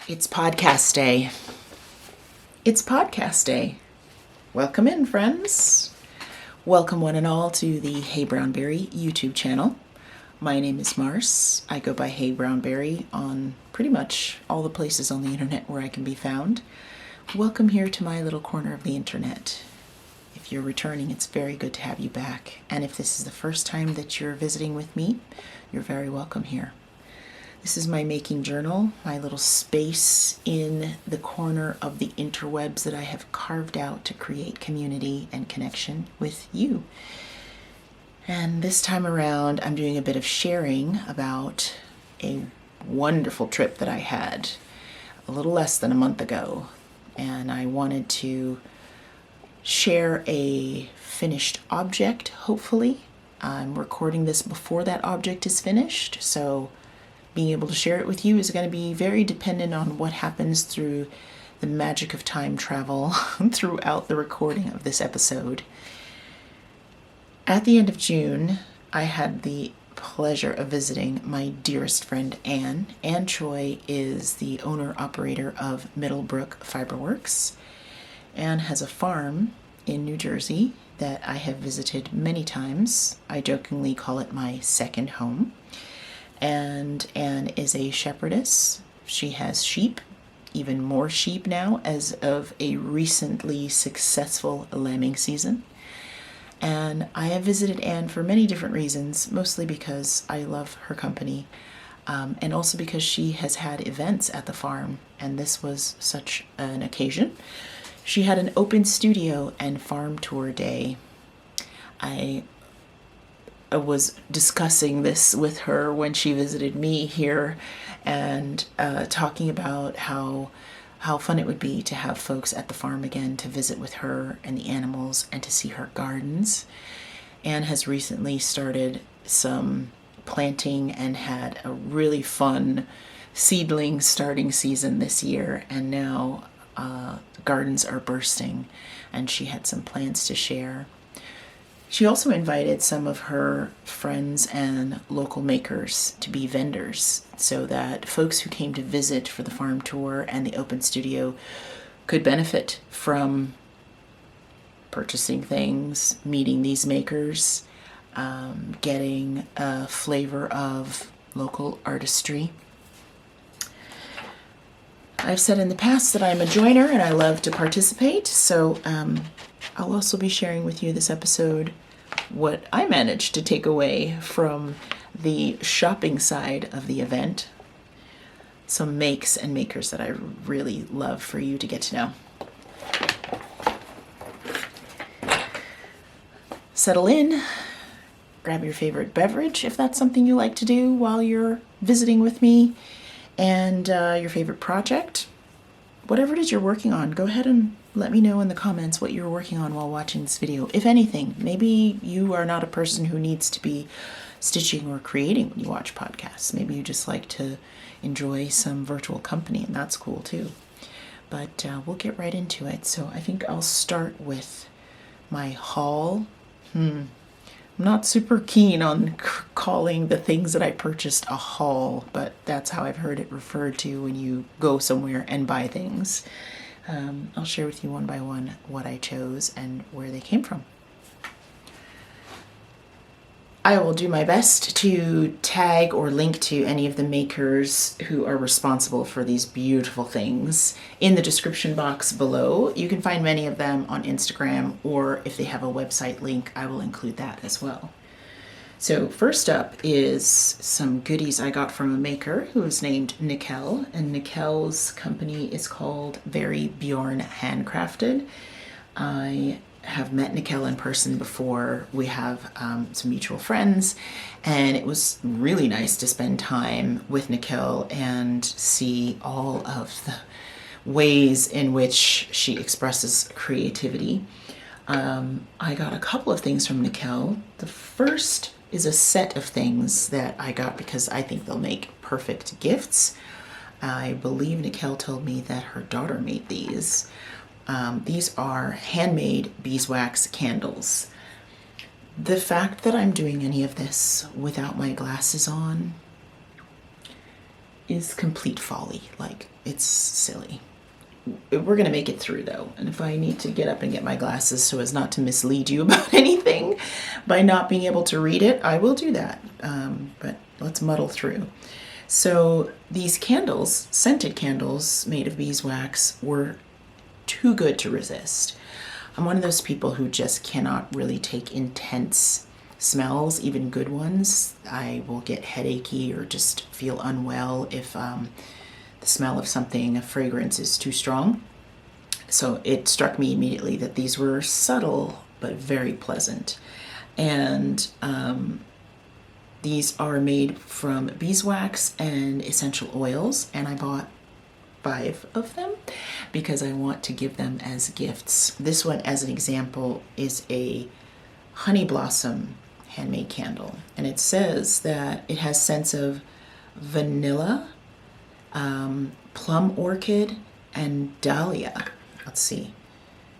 It's podcast day. It's podcast day. Welcome in, friends. Welcome one and all to the heyBrownBerry YouTube channel. My name is Mars. I go by heyBrownBerry on pretty much all the places on the internet where I can be found. Welcome here to my little corner of the internet. If you're returning, it's very good to have you back. And if this is the first time that you're visiting with me, you're very welcome here. This is my making journal, my little space in the corner of the interwebs that I have carved out to create community and connection with you. And this time around, I'm doing a bit of sharing about a wonderful trip that I had a little less than a month ago. And I wanted to share a finished object, hopefully. I'm recording this before that object is finished, so being able to share it with you is going to be very dependent on what happens through the magic of time travel throughout the recording of this episode. At the end of June, I had the pleasure of visiting my dearest friend Anne. Anne Choi is the owner-operator of Brook Fiberworks. Anne has a farm in New Jersey that I have visited many times. I jokingly call it my second home. And Anne is a shepherdess. She has sheep, even more sheep now as of a recently successful lambing season. And I have visited Anne for many different reasons, mostly because I love her company, and also because she has had events at the farm, and this was such an occasion. She had an open studio and farm tour day. I was discussing this with her when she visited me here and talking about how fun it would be to have folks at the farm again to visit with her and the animals and to see her gardens. Anne has recently started some planting and had a really fun seedling starting season this year, and now gardens are bursting, and she had some plans to share. She also invited some of her friends and local makers to be vendors so that folks who came to visit for the farm tour and the open studio could benefit from purchasing things, meeting these makers, getting a flavor of local artistry. I've said in the past that I'm a joiner and I love to participate, so I'll also be sharing with you this episode what I managed to take away from the shopping side of the event. Some makes and makers that I really love for you to get to know. Settle in, grab your favorite beverage if that's something you like to do while you're visiting with me, and your favorite project. Whatever it is you're working on, go ahead and let me know in the comments what you're working on while watching this video. If anything, maybe you are not a person who needs to be stitching or creating when you watch podcasts. Maybe you just like to enjoy some virtual company, and that's cool too. But we'll get right into it. So I think I'll start with my haul. I'm not super keen on calling the things that I purchased a haul, but that's how I've heard it referred to when you go somewhere and buy things. I'll share with you one by one what I chose and where they came from. I will do my best to tag or link to any of the makers who are responsible for these beautiful things in the description box below. You can find many of them on Instagram, or if they have a website link, I will include that as well. So first up is some goodies I got from a maker who is named Nickel, and Nickel's company is called Bjorn Handcrafted. I have met Nickel in person before. We have some mutual friends, and it was really nice to spend time with Nickel and see all of the ways in which she expresses creativity. I got a couple of things from Nickel. The first is a set of things that I got because I think they'll make perfect gifts. I believe Nickel told me that her daughter made these. These are handmade beeswax candles. The fact that I'm doing any of this without my glasses on is complete folly. Like, it's silly. We're gonna make it through though, and if I need to get up and get my glasses so as not to mislead you about anything by not being able to read it, I will do that. But let's muddle through. So these candles, scented candles made of beeswax, were too good to resist. I'm one of those people who just cannot really take intense smells, even good ones. I will get headachy or just feel unwell if the smell of something, a fragrance, is too strong. So it struck me immediately that these were subtle but very pleasant. And these are made from beeswax and essential oils, and I bought 5 of them because I want to give them as gifts. This one, as an example, is a honey blossom handmade candle, and it says that it has scents of vanilla, plum orchid, and dahlia. Let's see.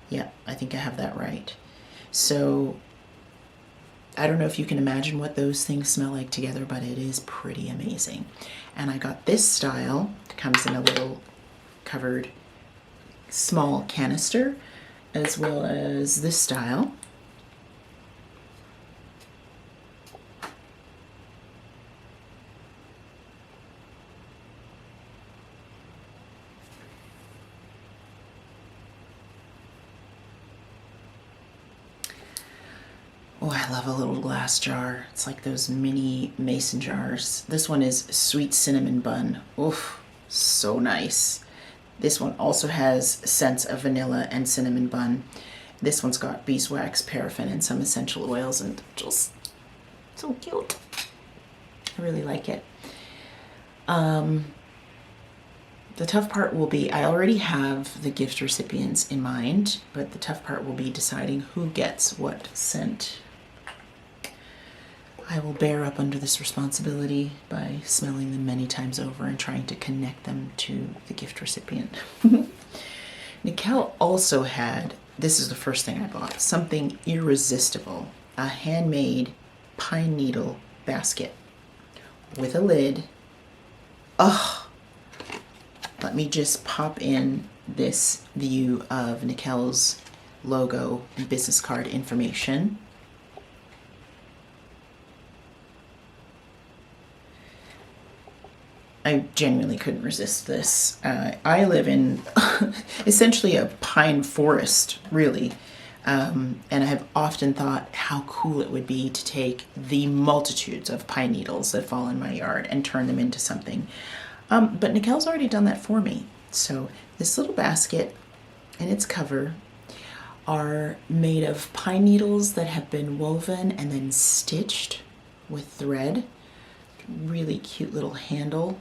Yeah, I think I have that right. So I don't know if you can imagine what those things smell like together, but it is pretty amazing. And I got this style. It comes in a little covered small canister, as well as this style. Oh, I love a little glass jar. It's like those mini mason jars. This one is sweet cinnamon bun. Oof, so nice. This one also has scents of vanilla and cinnamon bun. This one's got beeswax, paraffin, and some essential oils, and just so cute. I really like it. The tough part will be, I already have the gift recipients in mind, but the tough part will be deciding who gets what scent. I will bear up under this responsibility by smelling them many times over and trying to connect them to the gift recipient. Nicole also had, this is the first thing I bought, something irresistible, a handmade pine needle basket with a lid. Ugh. Let me just pop in this view of Nicole's logo and business card information. I genuinely couldn't resist this. I live in essentially a pine forest, really. And I have often thought how cool it would be to take the multitudes of pine needles that fall in my yard and turn them into something. But Nicole's already done that for me. So this little basket and its cover are made of pine needles that have been woven and then stitched with thread. Really cute little handle.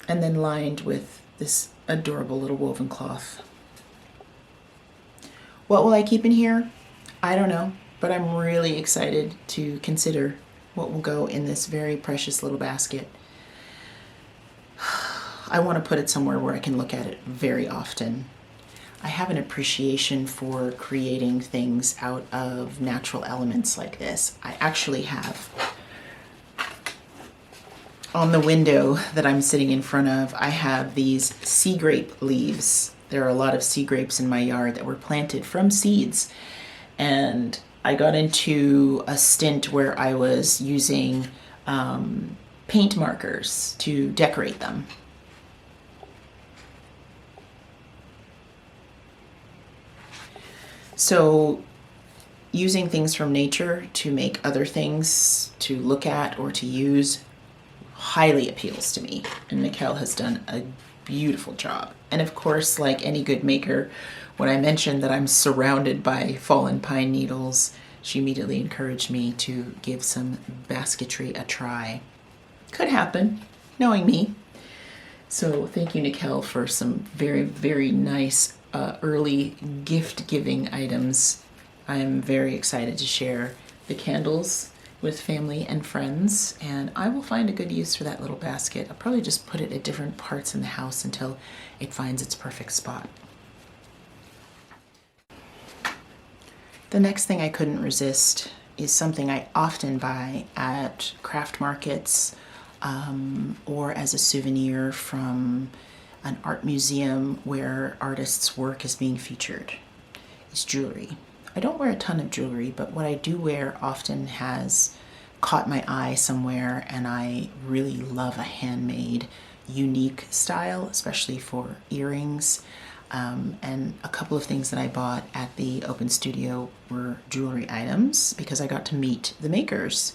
And then lined with this adorable little woven cloth. What will I keep in here? I don't know, but I'm really excited to consider what will go in this very precious little basket. I want to put it somewhere where I can look at it very often. I have an appreciation for creating things out of natural elements like this. I actually have, on the window that I'm sitting in front of, I have these sea grape leaves. There are a lot of sea grapes in my yard that were planted from seeds. And I got into a stint where I was using paint markers to decorate them. So using things from nature to make other things to look at or to use highly appeals to me, and Nicole has done a beautiful job. And of course, like any good maker, when I mentioned that I'm surrounded by fallen pine needles, she immediately encouraged me to give some basketry a try. Could happen, knowing me. So thank you, Nicole, for some very, very nice early gift-giving items. I'm very excited to share the candles with family and friends, and I will find a good use for that little basket. I'll probably just put it at different parts in the house until it finds its perfect spot. The next thing I couldn't resist is something I often buy at craft markets or as a souvenir from an art museum where artists' work is being featured. It's jewelry. I don't wear a ton of jewelry, but what I do wear often has caught my eye somewhere, and I really love a handmade, unique style, especially for earrings. And a couple of things that I bought at the open studio were jewelry items because I got to meet the makers.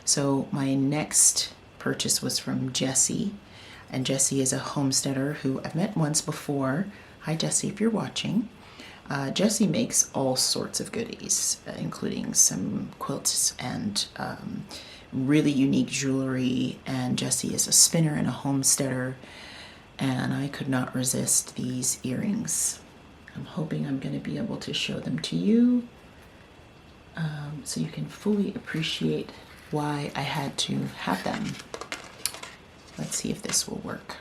So my next purchase was from Jessie, and Jessie is a homesteader who I've met once before. Hi Jessie, if you're watching. Jessie makes all sorts of goodies, including some quilts and really unique jewelry, and Jessie is a spinner and a homesteader, and I could not resist these earrings. I'm hoping I'm going to be able to show them to you so you can fully appreciate why I had to have them. Let's see if this will work.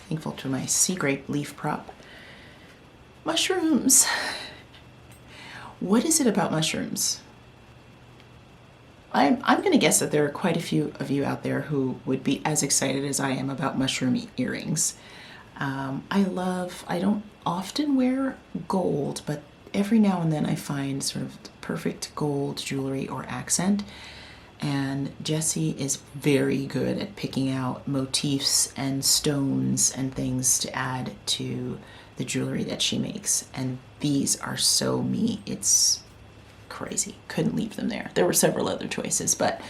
Thankful to my sea grape leaf prop. Mushrooms. What is it about mushrooms? I'm going to guess that there are quite a few of you out there who would be as excited as I am about mushroom earrings. I don't often wear gold, but every now and then I find sort of perfect gold jewelry or accent. And Jessie is very good at picking out motifs and stones and things to add to the jewelry that she makes. And these are so me. It's crazy. Couldn't leave them there. There were several other choices, but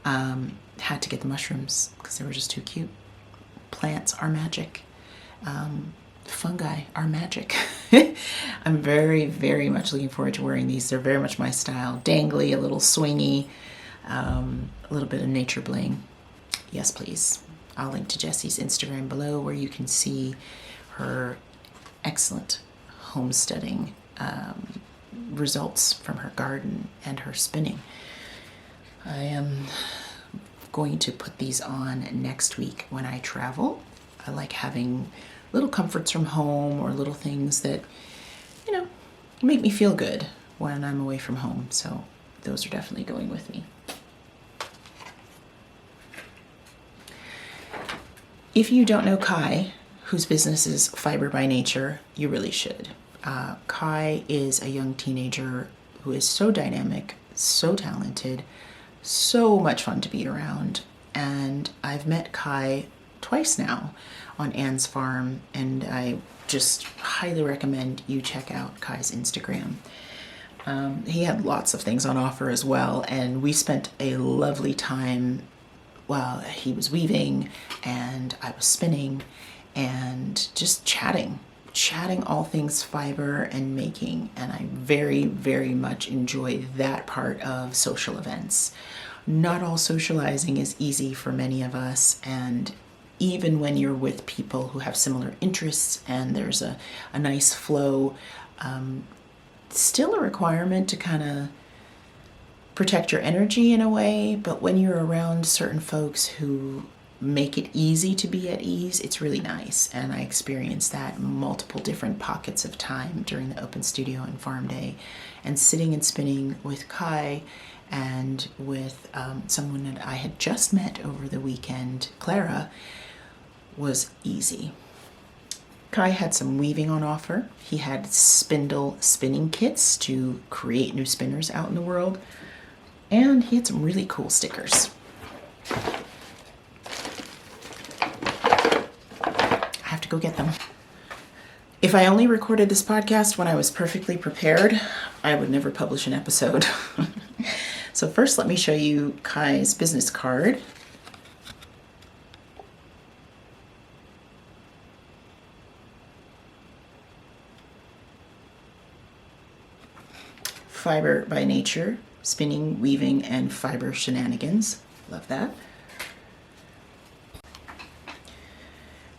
had to get the mushrooms because they were just too cute. Plants are magic. Fungi are magic. I'm very, very much looking forward to wearing these. They're very much my style. Dangly, a little swingy. A little bit of nature bling. Yes, please. I'll link to Jessie's Instagram below where you can see her excellent homesteading results from her garden and her spinning. I am going to put these on next week when I travel. I like having little comforts from home or little things that, make me feel good when I'm away from home. So those are definitely going with me. If you don't know Kai, whose business is Fiber by Nature, you really should. Kai is a young teenager who is so dynamic, so talented, so much fun to be around. And I've met Kai twice now on Anne's farm, and I just highly recommend you check out Kai's Instagram. He had lots of things on offer as well, and we spent a lovely time while he was weaving and I was spinning and just chatting all things fiber and making. And I very, very much enjoy that part of social events. Not all socializing is easy for many of us, and even when you're with people who have similar interests and there's a nice flow, still a requirement to kind of protect your energy in a way. But when you're around certain folks who make it easy to be at ease, it's really nice. And I experienced that in multiple different pockets of time during the open studio and farm day. And sitting and spinning with Kai and with someone that I had just met over the weekend, Clara, was easy. Kai had some weaving on offer. He had spindle spinning kits to create new spinners out in the world. And he had some really cool stickers. I have to go get them. If I only recorded this podcast when I was perfectly prepared, I would never publish an episode. So first, let me show you Kai's business card. Fiber by Nature, spinning, weaving, and fiber shenanigans. Love that.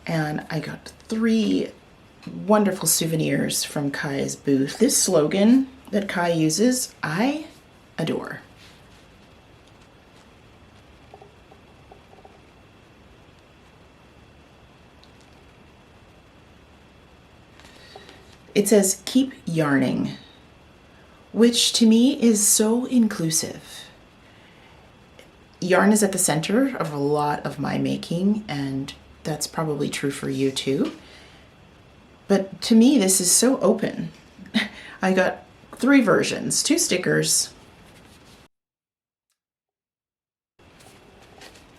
And I got 3 wonderful souvenirs from Kai's booth. This slogan that Kai uses, I adore. It says keep yarning, which to me is so inclusive. Yarn is at the center of a lot of my making, and that's probably true for you too. But to me, this is so open. I got 3 versions, 2 stickers,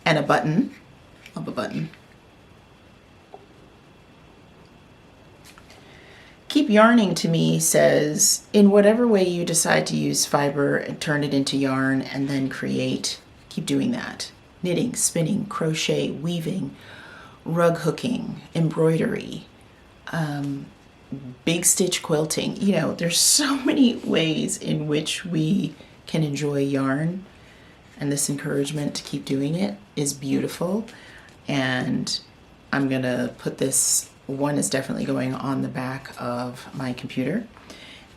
and a button. Love a button. Keep yarning to me says, in whatever way you decide to use fiber and turn it into yarn and then create, keep doing that. Knitting, spinning, crochet, weaving, rug hooking, embroidery, big stitch quilting. You know, there's so many ways in which we can enjoy yarn, and this encouragement to keep doing it is beautiful. And I'm gonna put this, one is definitely going on the back of my computer,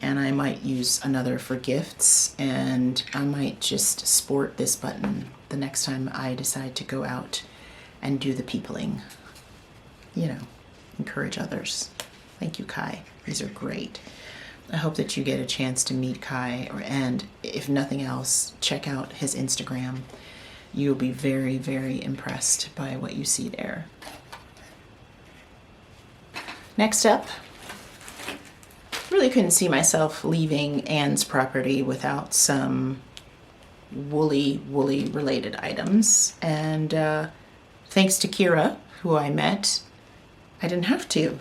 and I might use another for gifts, and I might just sport this button the next time I decide to go out and do the peopling. You know, encourage others. Thank you, Kai. These are great. I hope that you get a chance to meet Kai, and if nothing else, check out his Instagram. You'll be very, very impressed by what you see there. Next up, really couldn't see myself leaving Anne's property without some woolly related items. And thanks to Keira, who I met, I didn't have to.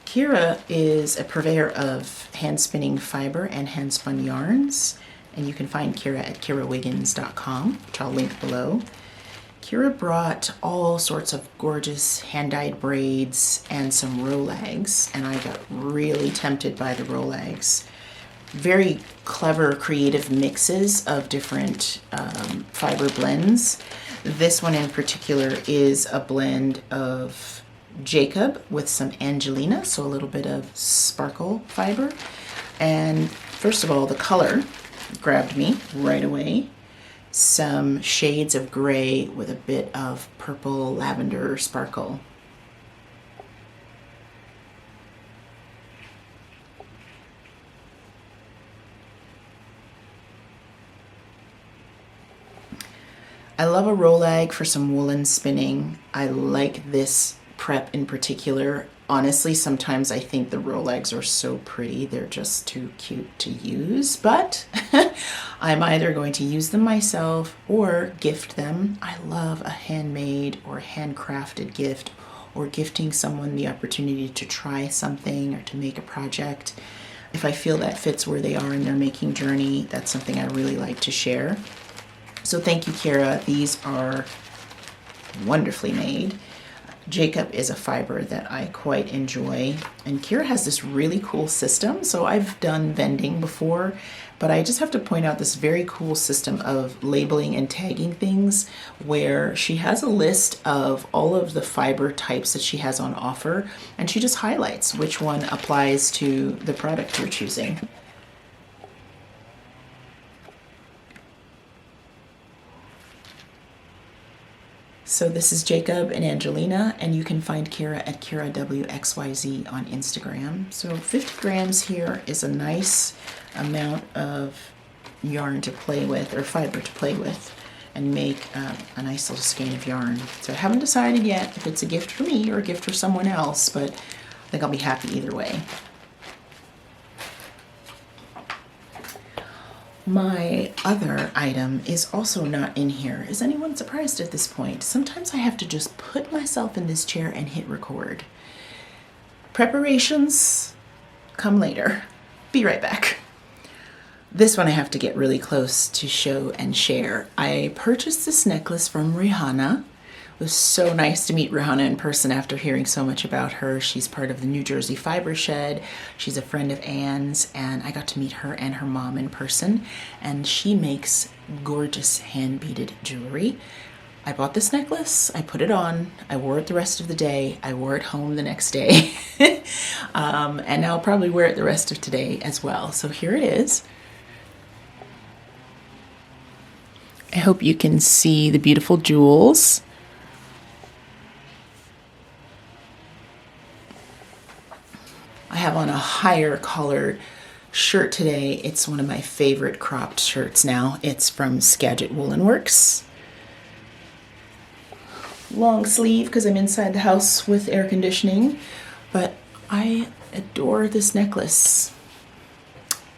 Keira is a purveyor of hand spinning fiber and hand spun yarns, and you can find Keira at KeiraWiggins.com, which I'll link below. Keira brought all sorts of gorgeous hand-dyed braids and some Rolags, and I got really tempted by the Rolags. Very clever, creative mixes of different fiber blends. This one in particular is a blend of Jacob with some Angelina, so a little bit of sparkle fiber. And first of all, the color grabbed me right away. Some shades of gray with a bit of purple lavender sparkle. I love a Rolag for some woolen spinning. I like this prep in particular. Honestly, sometimes I think the Rolags are so pretty, they're just too cute to use, but I'm either going to use them myself or gift them. I love a handmade or handcrafted gift, or gifting someone the opportunity to try something or to make a project. If I feel that fits where they are in their making journey, that's something I really like to share. So thank you, Keira. These are wonderfully made. Jacob is a fiber that I quite enjoy, and Keira has this really cool system. So I've done vending before, but I just have to point out this very cool system of labeling and tagging things, where she has a list of all of the fiber types that she has on offer, and she just highlights which one applies to the product you're choosing. So this is Jacob and Angelina, and you can find Keira at KeiraWXYZ on Instagram. So 50 grams here is a nice amount of yarn to play with, or fiber to play with, and make a nice little skein of yarn. So I haven't decided yet if it's a gift for me or a gift for someone else, but I think I'll be happy either way. My other item is also not in here. Is anyone surprised at this point? Sometimes I have to just put myself in this chair and hit record. Preparations come later. Be right back. This one I have to get really close to show and share. I purchased this necklace from Rihanna. It was so nice to meet Rihanna in person after hearing so much about her. She's part of the New Jersey Fiber Shed. She's a friend of Anne's, and I got to meet her and her mom in person, and she makes gorgeous hand-beaded jewelry. I bought this necklace, I put it on, I wore it the rest of the day, I wore it home the next day, and I'll probably wear it the rest of today as well. So here it is. I hope you can see the beautiful jewels. I have on a higher collared shirt today. It's one of my favorite cropped shirts now. It's from Skagit Woolen Works. Long sleeve because I'm inside the house with air conditioning, but I adore this necklace.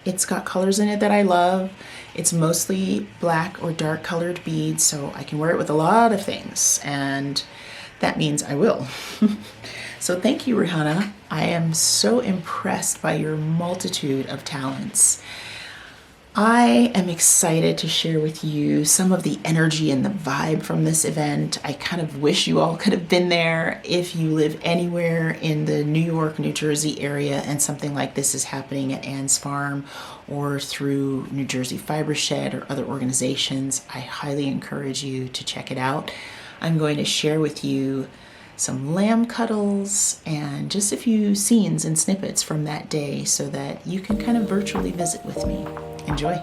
It's got colors in it that I love. It's mostly black or dark colored beads, so I can wear it with a lot of things, and that means I will. So thank you, Rihanna. I am so impressed by your multitude of talents. I am excited to share with you some of the energy and the vibe from this event. I kind of wish you all could have been there. If you live anywhere in the New York, New Jersey area and something like this is happening at Ann's Farm or through New Jersey Fiber Shed or other organizations, I highly encourage you to check it out. I'm going to share with you some lamb cuddles and just a few scenes and snippets from that day so that you can kind of virtually visit with me. Enjoy.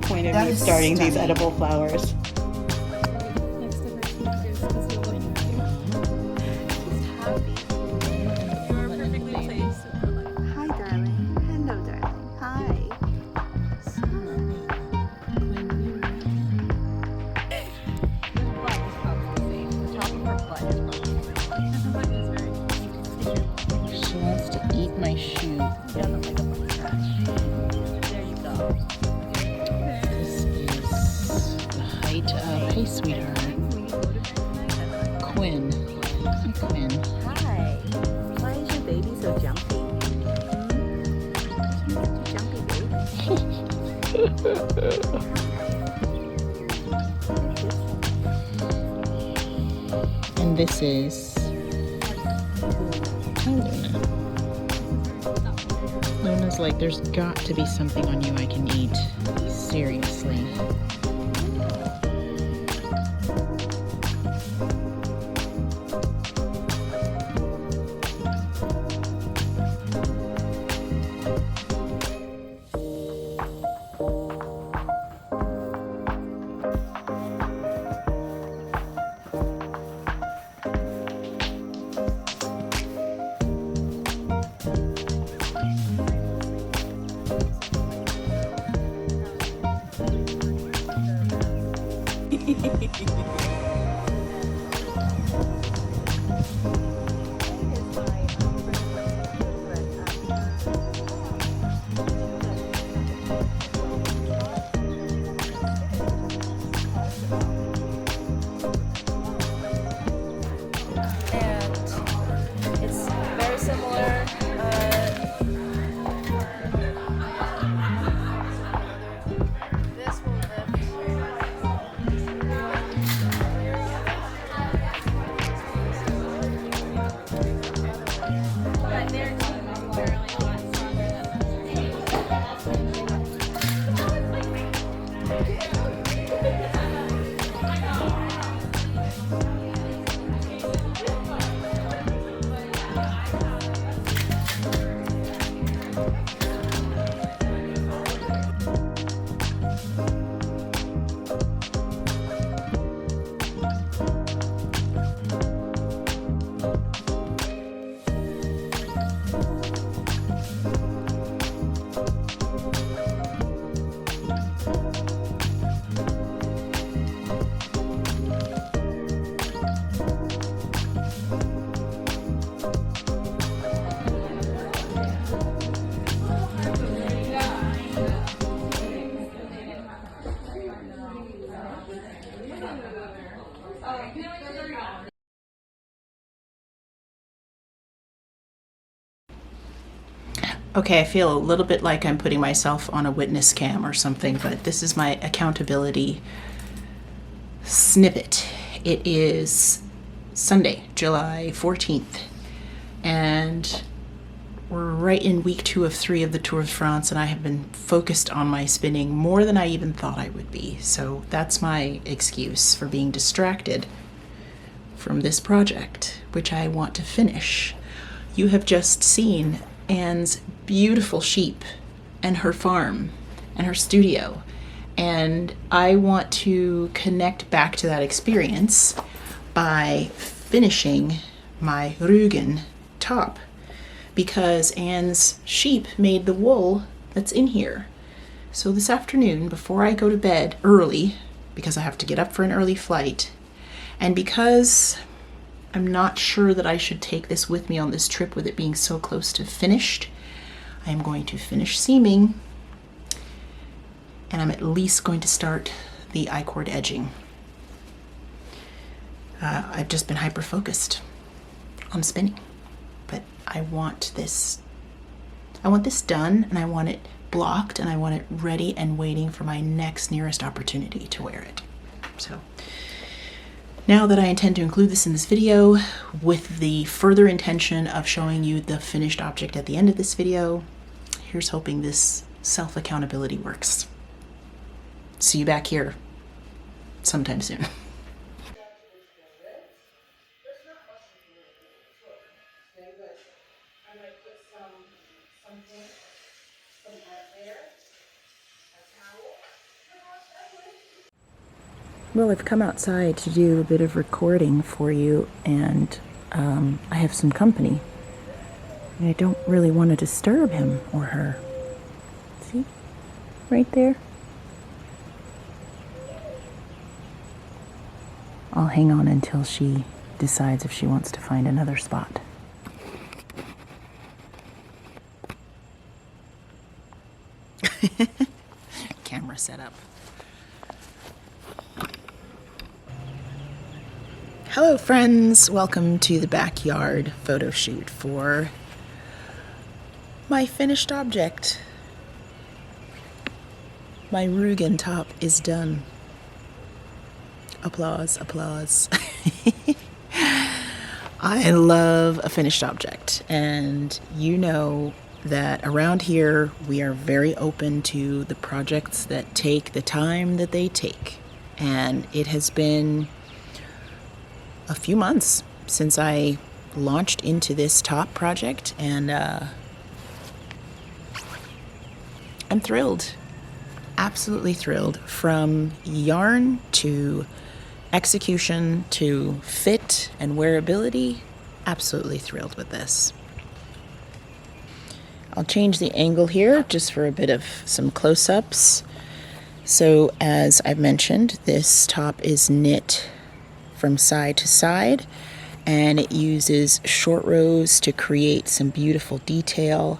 Point of me starting these edible flowers. Hi, darling. Hello, darling. Hi. She wants to eat my shoe. Hey, sweetheart. Quinn. Hi, Quinn. Hi. Why is your baby so jumpy? Jumpy baby. And this is Luna. Luna's like, there's got to be something on you I can eat. Seriously. Okay, I feel a little bit like I'm putting myself on a witness cam or something, but this is my accountability snippet. It is Sunday, July 14th, and We're right in week 2 of 3 of the Tour de France, and I have been focused on my spinning more than I even thought I would be. So that's my excuse for being distracted from this project, which I want to finish. You have just seen Anne's beautiful sheep and her farm and her studio, and I want to connect back to that experience by finishing my Rügen top, because Anne's sheep made the wool that's in here. So this afternoon, before I go to bed early, because I have to get up for an early flight, and because I'm not sure that I should take this with me on this trip with it being so close to finished, I am going to finish seaming, and I'm at least going to start the I-cord edging. I've just been hyper-focused on spinning, but I want this done, and I want it blocked, and I want it ready and waiting for my next nearest opportunity to wear it. So now that I intend to include this in this video with the further intention of showing you the finished object at the end of this video, here's hoping this self-accountability works. See you back here sometime soon. Well, I've come outside to do a bit of recording for you, and I have some company. And I don't really want to disturb him or her. See? Right there? I'll hang on until she decides if she wants to find another spot. Camera set up. Hello friends, welcome to the backyard photo shoot for my finished object. My Rügen top is done. Applause, applause. I love a finished object, and you know that around here we are very open to the projects that take the time that they take. And it has been a few months since I launched into this top project, and I'm thrilled, absolutely thrilled. From yarn to execution to fit and wearability, absolutely thrilled with this. I'll change the angle here just for a bit of some close-ups. So as I've mentioned, this top is knit from side to side, and it uses short rows to create some beautiful detail.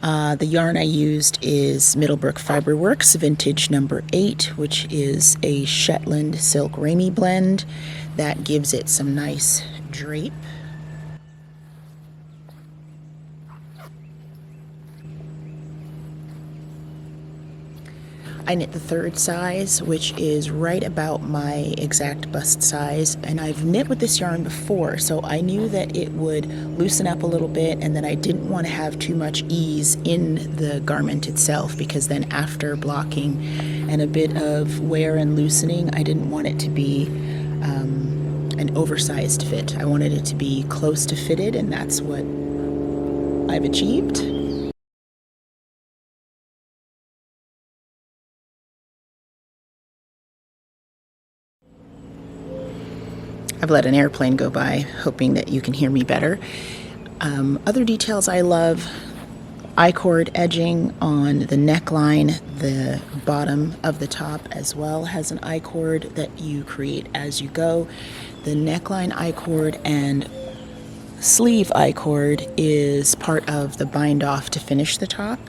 The yarn I used is Middlebrook Fiberworks vintage number 8, which is a Shetland silk Ramie blend that gives it some nice drape. I knit the 3rd size, which is right about my exact bust size, and I've knit with this yarn before, so I knew that it would loosen up a little bit, and that I didn't want to have too much ease in the garment itself, because then after blocking and a bit of wear and loosening, I didn't want it to be an oversized fit. I wanted it to be close to fitted, and that's what I've achieved. I've let an airplane go by, hoping that you can hear me better. Other details I love: I-cord edging on the neckline. The bottom of the top as well has an I-cord that you create as you go. The neckline I-cord and sleeve I-cord is part of the bind off to finish the top,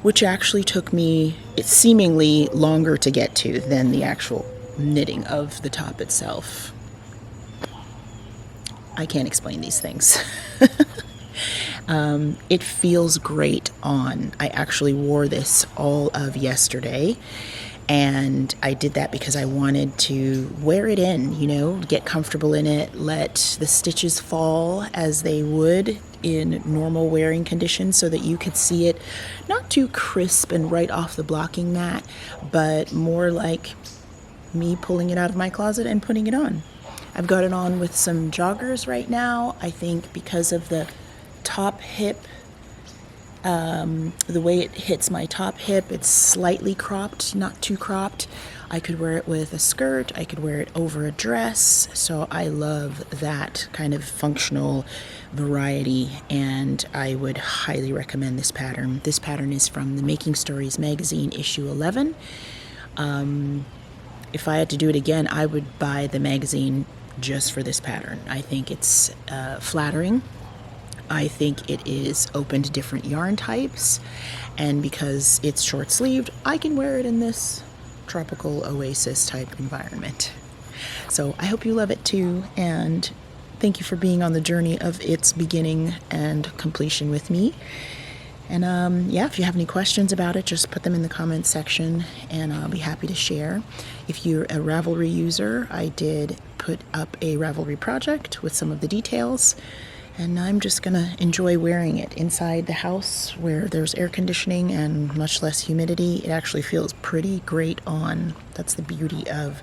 which actually took me seemingly longer to get to than the actual knitting of the top itself. I can't explain these things. It feels great on. I actually wore this all of yesterday, and I did that because I wanted to wear it in, you know, get comfortable in it, let the stitches fall as they would in normal wearing conditions so that you could see it not too crisp and right off the blocking mat, but more like me pulling it out of my closet and putting it on. I've got it on with some joggers right now. I think because of the top hip, the way it hits my top hip, it's slightly cropped, not too cropped. I could wear it with a skirt, I could wear it over a dress, so I love that kind of functional variety, and I would highly recommend this pattern. This pattern is from the Making Stories magazine, issue 11. If I had to do it again, I would buy the magazine just for this pattern. I think it's flattering. I think it is open to different yarn types, and because it's short-sleeved, I can wear it in this tropical oasis type environment. So I hope you love it too, and thank you for being on the journey of its beginning and completion with me. And yeah, if you have any questions about it, just put them in the comments section and I'll be happy to share. If you're a Ravelry user, I did put up a Ravelry project with some of the details, and I'm just gonna enjoy wearing it inside the house where there's air conditioning and much less humidity. It actually feels pretty great on. That's the beauty of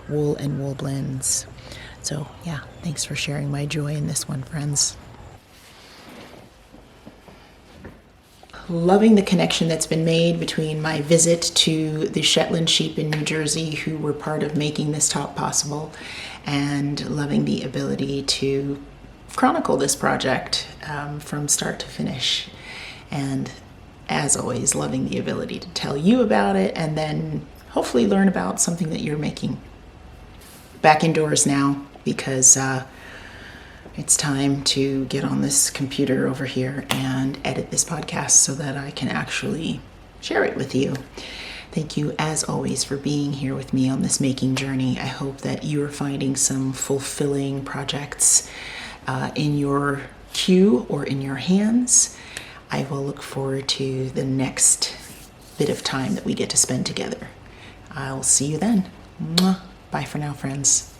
wool and wool blends. So yeah, thanks for sharing my joy in this one, friends. Loving the connection that's been made between my visit to the Shetland sheep in New Jersey, who were part of making this top possible, and loving the ability to chronicle this project from start to finish. And as always, loving the ability to tell you about it and then hopefully learn about something that you're making. Back indoors now because it's time to get on this computer over here and edit this podcast so that I can actually share it with you. Thank you, as always, for being here with me on this making journey. I hope that you are finding some fulfilling projects in your queue or in your hands. I will look forward to the next bit of time that we get to spend together. I'll see you then. Mwah. Bye for now, friends.